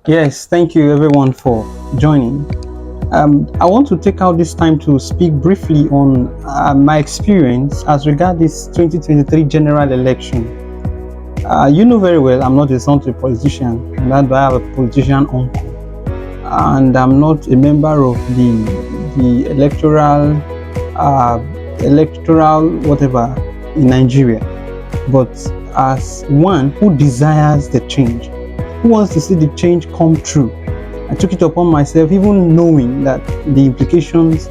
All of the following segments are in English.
Yes, thank you everyone for joining. I want to take out this time to speak briefly on my experience as regards this 2023 general election. You know very well I'm not a son to a politician, and that's why I have a politician uncle, and I'm not a member of the electoral whatever in Nigeria, but as one who desires the change, who wants to see the change come true, I took it upon myself, even knowing that the implications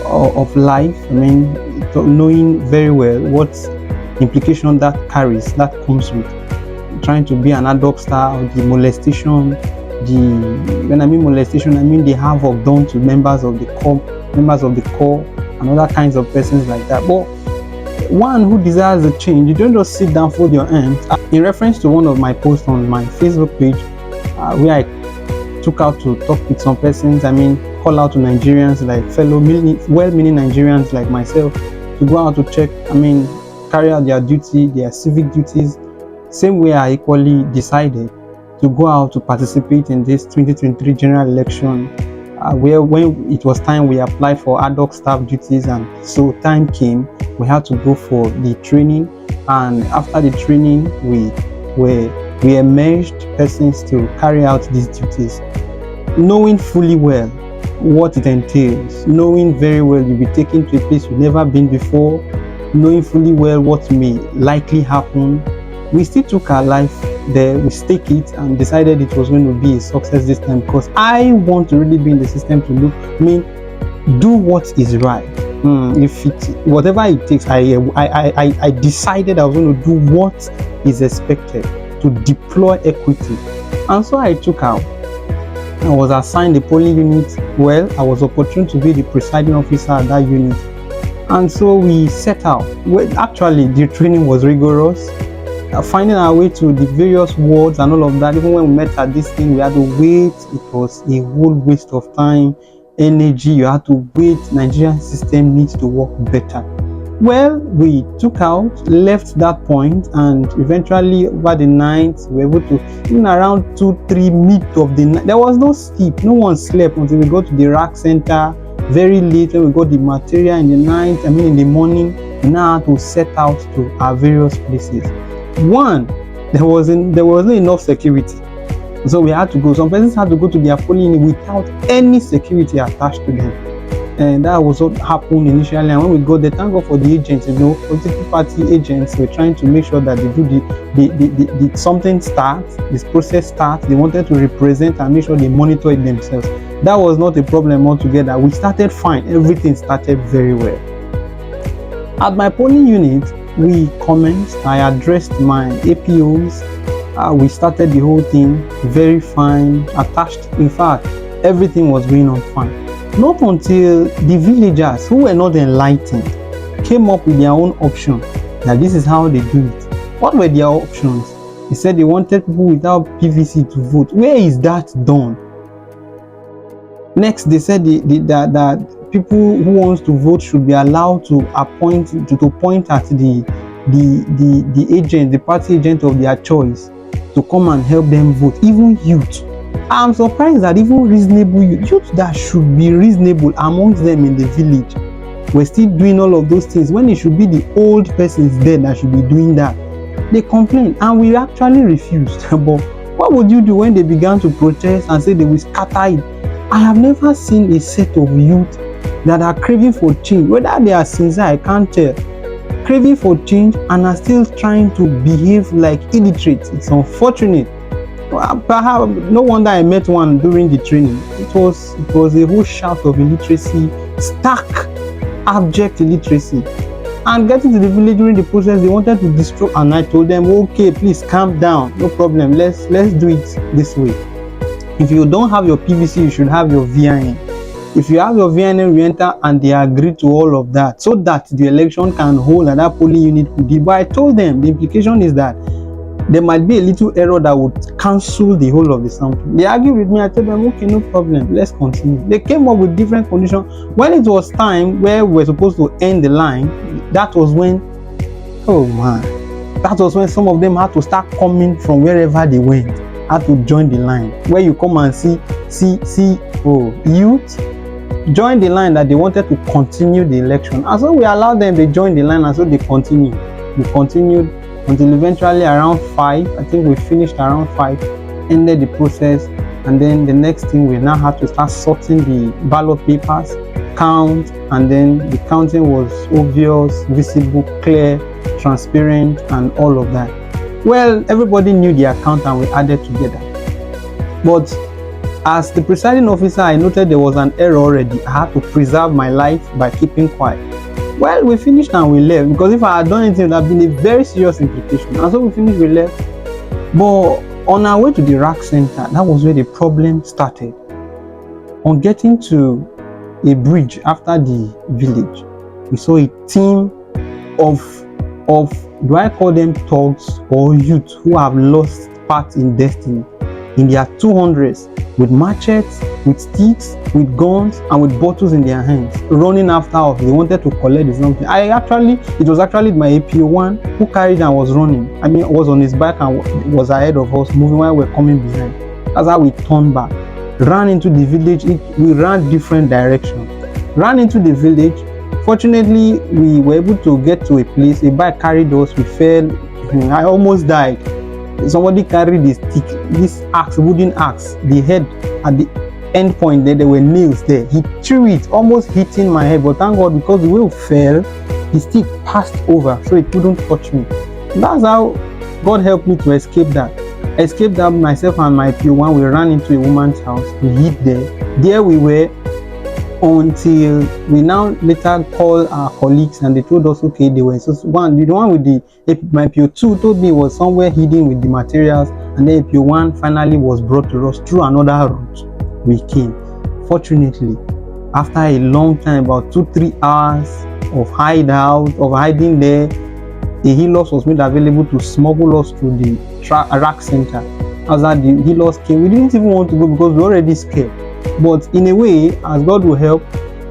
of life, knowing very well what implication that carries, that comes with trying to be an adult star, or the molestation, when I mean molestation, I mean the havoc done to members of the corps, and other kinds of persons like that. But one who desires a change, you don't just sit down, fold your hands. In reference to one of my posts on my Facebook page, where I took out to talk with some persons, call out to Nigerians, like fellow well-meaning Nigerians like myself, to go out to check, carry out their duty, their civic duties. Same way I equally decided to go out to participate in this 2023 general election, where when it was time, we applied for ad hoc staff duties, and so time came, we had to go for the training, and after the training we emerged persons to carry out these duties, knowing fully well what it entails, knowing very well you'll be taken to a place you've never been before, knowing fully well what may likely happen. We still took our life there, we staked it and decided it was going to be a success this time, because I want to really be in the system to do what is right. Whatever it takes, I decided I was going to do what is expected to deploy equity, and so I took out. I was assigned the polling unit. Well, I was opportune to be the presiding officer at that unit, and so we set out. Well, actually, the training was rigorous. Finding our way to the various wards and all of that. Even when we met at this thing, we had to wait. It was a whole waste of time, energy. You had to wait. Nigerian system needs to work better. Well, we took out, left that point, and eventually over the night, we were able to, even around 2-3 mid of the night, there was no sleep. No one slept until we got to the rack center very late. When we got the material in the night, in the morning, we now had to set out to our various places. One, there wasn't enough security, so we had to go. Some persons had to go to their polling unit without any security attached to them, and that was what happened initially. And when we got there, thank God for the agents. Political party agents were trying to make sure that they do the something starts, this process starts. They wanted to represent and make sure they monitor it themselves. That was not a problem altogether. We started fine. Everything started very well. At my polling unit, we commenced. I addressed my APOs. We started the whole thing very fine, attached. In fact, everything was going on fine. Not until the villagers, who were not enlightened, came up with their own option, that this is how they do it. What were their options? They said they wanted people without PVC to vote. Where is that done? Next, they said that people who wants to vote should be allowed to point at the agent, the party agent of their choice, to come and help them vote. Even youth. I'm surprised that even reasonable youth that should be reasonable amongst them in the village were still doing all of those things, when it should be the old persons there that should be doing that. They complained, and we actually refused. But what would you do when they began to protest and say they will scatter it? I have never seen a set of youth that are craving for change, whether they are sincere, I can't tell, craving for change and are still trying to behave like illiterates. It's unfortunate. Perhaps no wonder I met one during the training. It was a whole shout of illiteracy, stark, abject illiteracy. And getting to the village during the process, they wanted to destroy, and I told them, okay, please calm down, no problem, let's do it this way. If you don't have your PVC, you should have your VIN. If you have your VIN, we enter, and they agree to all of that, so that the election can hold and that polling unit could be. But I told them the implication is that there might be a little error that would cancel the whole of the sample. They argued with me. I told them, okay, no problem, let's continue. They came up with different conditions. When it was time where we were supposed to end the line, that was when, oh man, that was when some of them had to start coming from wherever they went. had to join the line, where you come and see youth join the line that they wanted to continue the election, and so we allowed them, they joined the line, and so they continued until eventually around 5, I think we finished around 5, ended the process. And then the next thing, we now had to start sorting the ballot papers, count, and then the counting was obvious, visible, clear, transparent, and all of that. Well, everybody knew the account and we added together. But as the presiding officer, I noted there was an error already. I had to preserve my life by keeping quiet. Well, we finished and we left, because if I had done anything, it would have been a very serious implication. And so we finished, we left. But on our way to the RAC center, that was where the problem started. On getting to a bridge after the village, we saw a team of do I call them thugs or youth who have lost part in destiny, in their 200s, with machetes, with sticks, with guns, and with bottles in their hands, running after us. They wanted to collect the something. It was actually my APO1 who carried and was running. I mean, was on his back and was ahead of us, moving while we were coming behind. That's how we turned back, ran into the village. We ran different directions, ran into the village. Fortunately, we were able to get to a place. A bike carried us. We fell. I almost died. Somebody carried this axe, wooden axe, the head at the end point there were nails there. He threw it, almost hitting my head, but thank God, because the way it fell, the stick passed over, so it couldn't touch me. That's how God helped me to escape that. Myself and my PO1, we ran into a woman's house. We hid there. There we were until we now later called our colleagues, and they told us, okay, they were the one with my PO2 told me was somewhere hidden with the materials, and then PO1 finally was brought to us through another route. We came. Fortunately, after a long time, about 2-3 hours of hiding there, a Helos was made available to smuggle us to the RAC center. As that the Helos came, we didn't even want to go because we were already scared. But in a way, as God will help,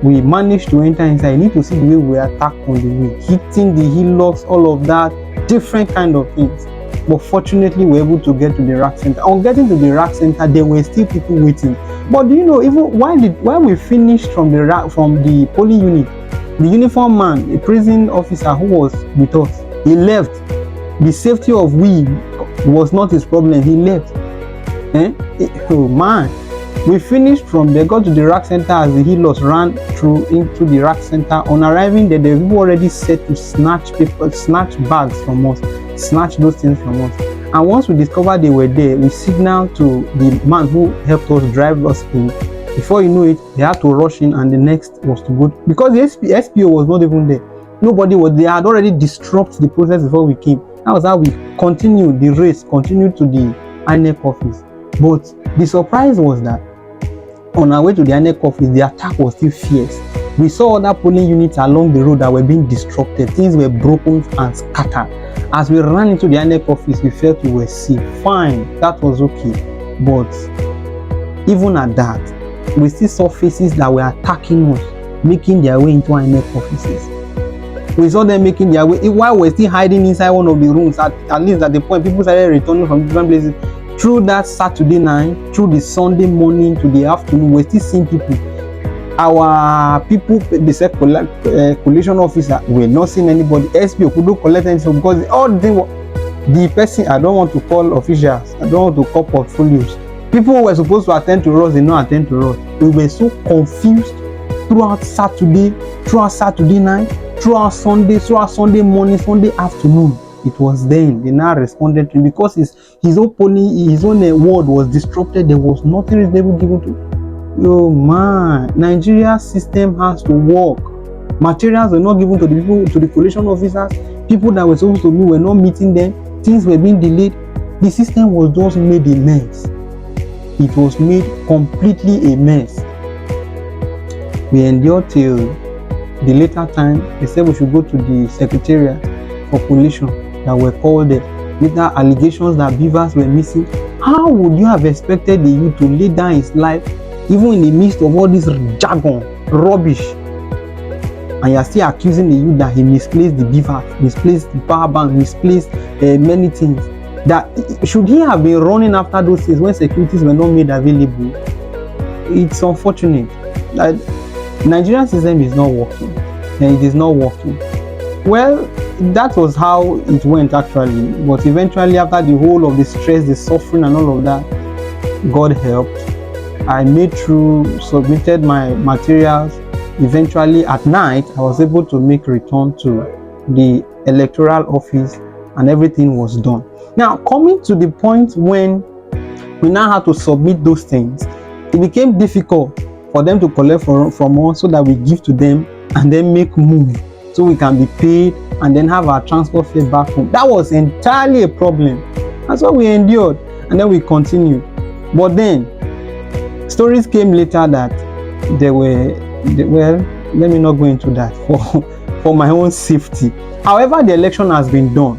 we managed to enter inside. You need to see the way we were attacked on the way, hitting the Helos, all of that, different kind of things. But fortunately, we were able to get to the RAC center. On getting to the RAC center, there were still people waiting. But do you know, even while we finished from the polling unit, the uniform man, a prison officer who was with us, he left. The safety of we was not his problem. He left. Oh man. We finished from there, got to the RAC center as the Helos ran through into the RAC center. On arriving there, they were already set to snatch bags from us, snatch those things from us. And once we discovered they were there, we signaled to the man who helped us drive us in. Before you know it, they had to rush in, and the next was to go, because the SPO was not even there. Nobody was there. Had already disrupted the process before we came. That was how we continued the race, continued to the INEC office. But the surprise was that on our way to the INEC office, the attack was still fierce. We saw other polling units along the road that were being disrupted. Things were broken and scattered. As we ran into the INEC office, we felt we were safe. Fine, that was okay. But even at that, we still saw faces that were attacking us, making their way into INEC offices. We saw them making their way, while we're still hiding inside one of the rooms, at least at the point people started returning from different places. Through that Saturday night, through the Sunday morning to the afternoon, we're still seeing people. Our people, they said collation officer, we're not seeing anybody. SPO couldn't collect anything because all the person, I don't want to call officials, I don't want to call portfolios. People who were supposed to attend to us, they not attend to us. We were so confused throughout Saturday night, throughout Sunday morning, Sunday afternoon. It was then they now responded to him, because his own word was disrupted. There was nothing reasonable given to. Oh man, Nigeria's system has to work. Materials were not given to the people, to the collation officers. People that were supposed to meet were not meeting them. Things were being delayed. The system was just made a mess. It was made completely a mess. We endured till the later time. They said we should go to the secretariat for collation that were called there. Later allegations that BVAS were missing. How would you have expected the youth to lay down his life, even in the midst of all this jargon, rubbish, and you are still accusing the youth that he misplaced the BVAS, misplaced the power bank, misplaced many things? That should he have been running after those things when securities were not made available? It's unfortunate that Nigerian system is not working, and it is not working. Well, that was how it went actually, but eventually after the whole of the stress, the suffering and all of that, God helped. I made through, submitted my materials. Eventually at night, I was able to make return to the electoral office and everything was done. Now, coming to the point when we now had to submit those things, it became difficult for them to collect from us so that we give to them and then make move so we can be paid and then have our transport fare back home. That was entirely a problem. That's what we endured, and then we continued. But then stories came later that well, let me not go into that for my own safety. However, the election has been done,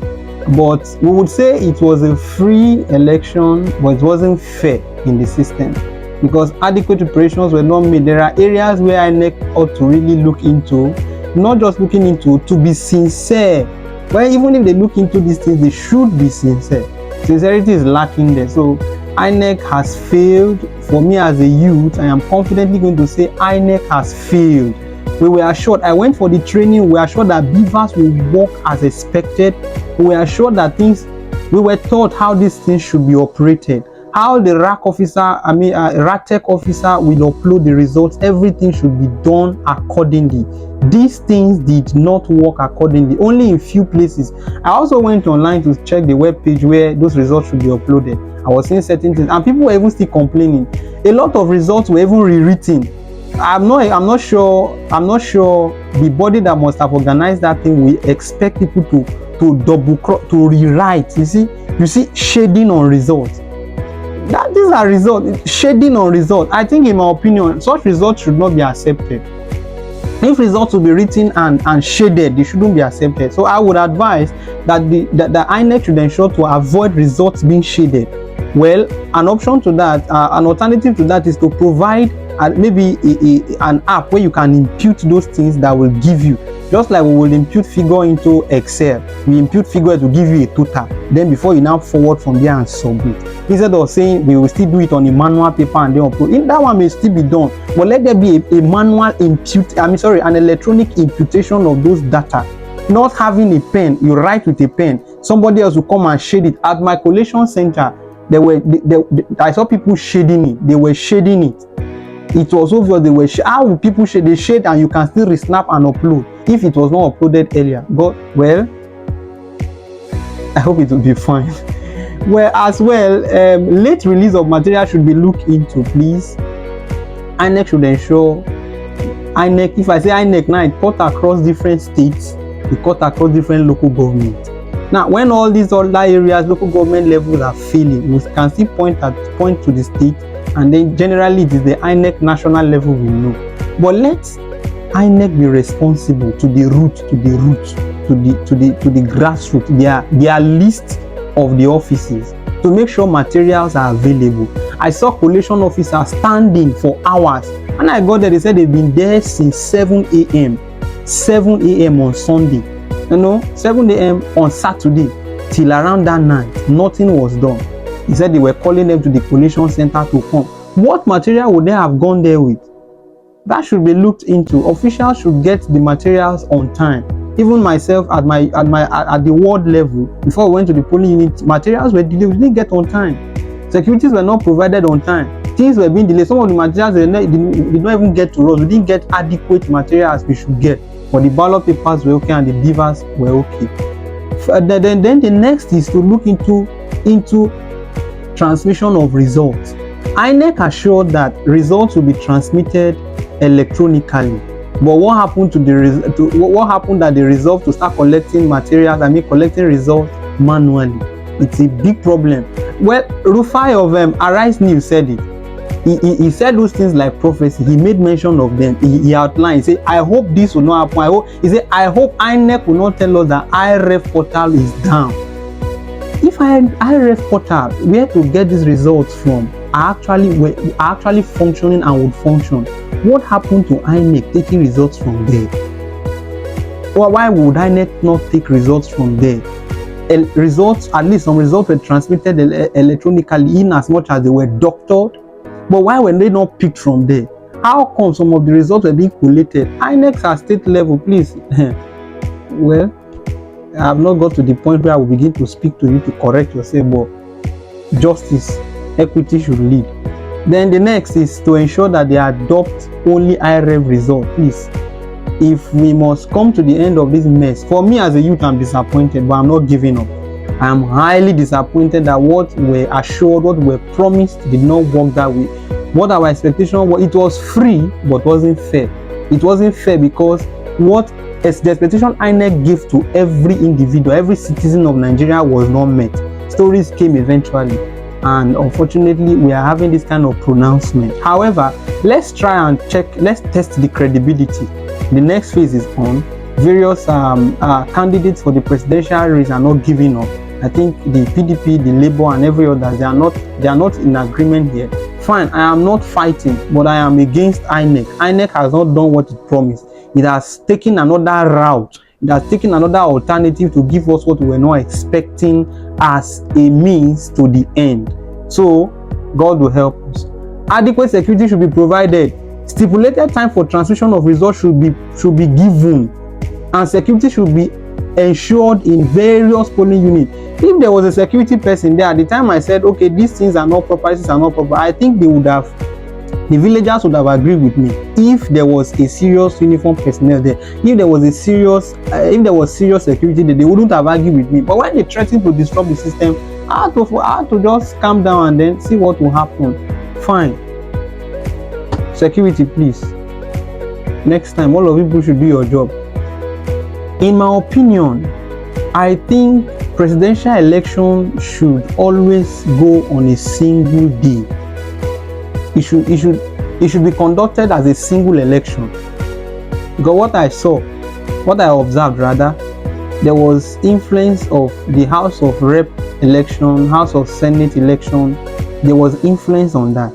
but we would say it was a free election, but it wasn't fair in the system because adequate preparations were not made. There are areas where INEC ought to really look into, not just looking into, to be sincere. Well, even if they look into these things, they should be sincere. Sincerity is lacking there. So INEC has failed. For me as a youth, I am confidently going to say INEC has failed. We were assured, I went for the training, we were assured that BVAS will work as expected. We were assured that we were taught how these things should be operated, how the RAC tech officer will upload the results. Everything should be done accordingly. These things did not work accordingly, only in few places. I also went online to check the web page where those results should be uploaded. I was seeing certain things and people were even still complaining. A lot of results were even rewritten. I'm not sure the body that must have organized that thing will expect people to rewrite. You see shading on results. These are results, shading on results. I think, in my opinion, such results should not be accepted. If results will be written and shaded, they shouldn't be accepted. So I would advise that the INEC should ensure to avoid results being shaded. Well, an option to that, an alternative to that is to provide maybe an app where you can impute those things that will give you, just like we will impute figure into Excel. We impute figure to give you a total. Then before you now forward from there and submit. Instead of saying we will still do it on a manual paper and then upload. That one may still be done, but let there be a manual an electronic imputation of those data. Not having a pen, you write with a pen. Somebody else will come and shade it. At my collation center, I saw people shading it. They were shading it. It was obvious they were how will people shade? They shade and you can still resnap and upload if it was not uploaded earlier. But well, I hope it will be fine. Well, as well, late release of material should be looked into, please. INEC should ensure. INEC, if I say INEC now, it cut across different states, it cut across different local governments. Now, when all these other areas, local government levels are failing, we can still point to the state, and then generally it is the INEC national level we know. But let INEC be responsible to the root, to the grassroots, their list of the offices to make sure materials are available. I saw collation officers standing for hours, and I got there, they said they've been there since 7 a.m. 7 a.m. on Sunday. 7 a.m. on Saturday till around that night, nothing was done. He said they were calling them to the collation center to come. What material would they have gone there with? That should be looked into. Officials should get the materials on time. Even myself at the ward level, before we went to the polling unit, materials were delayed. We didn't get on time. Securities were not provided on time. Things were being delayed. Some of the materials did not even get to us. We didn't get adequate materials we should get. But the ballot papers were okay and the BVAS were okay. Then the next is to look into transmission of results. INEC assured that results will be transmitted electronically. But what happened that they resolved to start collecting materials, collecting results manually? It's a big problem. Well, Rufai of Arise News said it. He said those things like prophecy. He made mention of them. He outlined. He said, I hope this will not happen. I hope INEC will not tell us that IREV portal is down. If IREV portal, where to get these results from, are actually functioning and would function, what happened to INEC taking results from there? Or why would INEC not take results from there? results, at least some results were transmitted electronically in as much as they were doctored. But why were they not picked from there? How come some of the results were being collated? INEC at state level, please. Well, I have not got to the point where I will begin to speak to you to correct yourself, but justice, equity should lead. Then the next is to ensure that they adopt only IREV result, please. If we must come to the end of this mess, for me as a youth, I'm disappointed, but I'm not giving up. I am highly disappointed that what were assured, what were promised did not work that way. What our expectation was, it was free, but wasn't fair. It wasn't fair because what the expectation INEC gave to every individual, every citizen of Nigeria was not met. Stories came eventually, and unfortunately, we are having this kind of pronouncement. However, let's try and check, let's test the credibility. The next phase is on. Various candidates for the presidential race are not giving up. I think the PDP, the Labour, and every other, they are not in agreement here. Fine, I am not fighting, but I am against INEC. INEC has not done what it promised. It has taken another route. It has taken another alternative to give us what we were not expecting as a means to the end. So, God will help us. Adequate security should be provided. Stipulated time for transmission of results should be given, and security should be ensured in various polling units. If there was a security person there at the time I said, okay, these things are not proper, these are not proper, I think the villagers would have agreed with me. If there was a serious uniform personnel there, if there was serious security there, they wouldn't have argued with me. But when they threatened to disrupt the system, I had to just calm down and then see what will happen. Fine. Security, please. Next time, all of you should do your job. In my opinion, I think presidential election should always go on a single day. It should be conducted as a single election. Because what I observed rather, there was influence of the House of Rep election, House of Senate election. There was influence on that.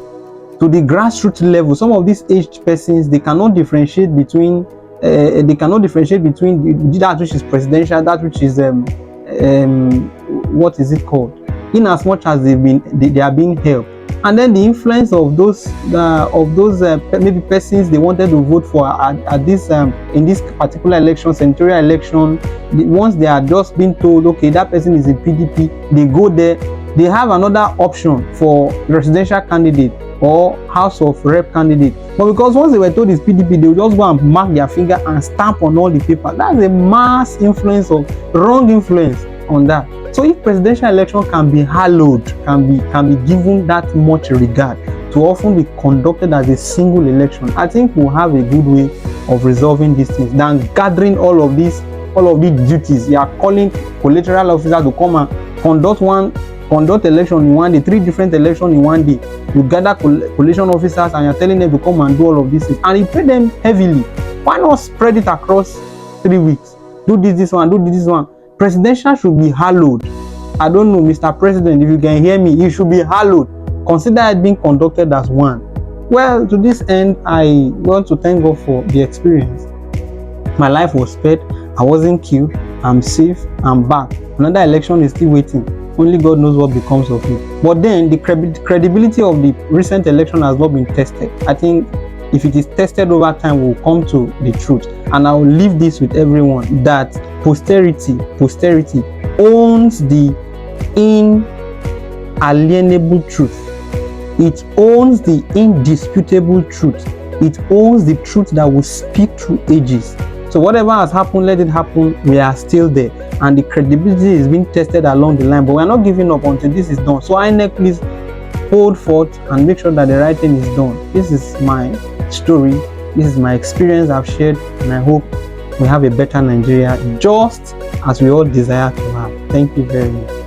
To the grassroots level, some of these aged persons, they cannot differentiate between that which is presidential, that which is what is it called? In as much as they are being helped, and then the influence of those maybe persons they wanted to vote for at this in this particular election, senatorial election. Once they are just being told, okay, that person is a PDP, they go there. They have another option for residential candidate or House of Rep candidate, but because once they were told it's PDP, they will just go and mark their finger and stamp on all the paper. That's a mass influence of wrong influence on that. So if presidential election can be hallowed, can be given that much regard, to often be conducted as a single election, I think we'll have a good way of resolving these things than gathering all of these duties. You are calling collateral officers to come and conduct election in one day, 3 different elections in one day. You gather collation officers and you're telling them to come and do all of these things, and you pay them heavily. Why not spread it across 3 weeks? Do this one, do this one. Presidential should be hallowed. I don't know, Mr. President, if you can hear me, it should be hallowed. Consider it being conducted as one. Well, to this end, I want to thank God for the experience. My life was spared. I wasn't killed. I'm safe. I'm back. Another election is still waiting. Only God knows what becomes of it. But then the credibility of the recent election has not been tested. I think if it is tested over time, we'll come to the truth. And I will leave this with everyone, that posterity owns the inalienable truth. It owns the indisputable truth. It owns the truth that will speak through ages. So whatever has happened, let it happen. We are still there, and the credibility is being tested along the line, but we are not giving up until this is done. So INEC, please hold forth and make sure that the right thing is done. This is my story. This is my experience I've shared, and I hope we have a better Nigeria, just as we all desire to have. Thank you very much.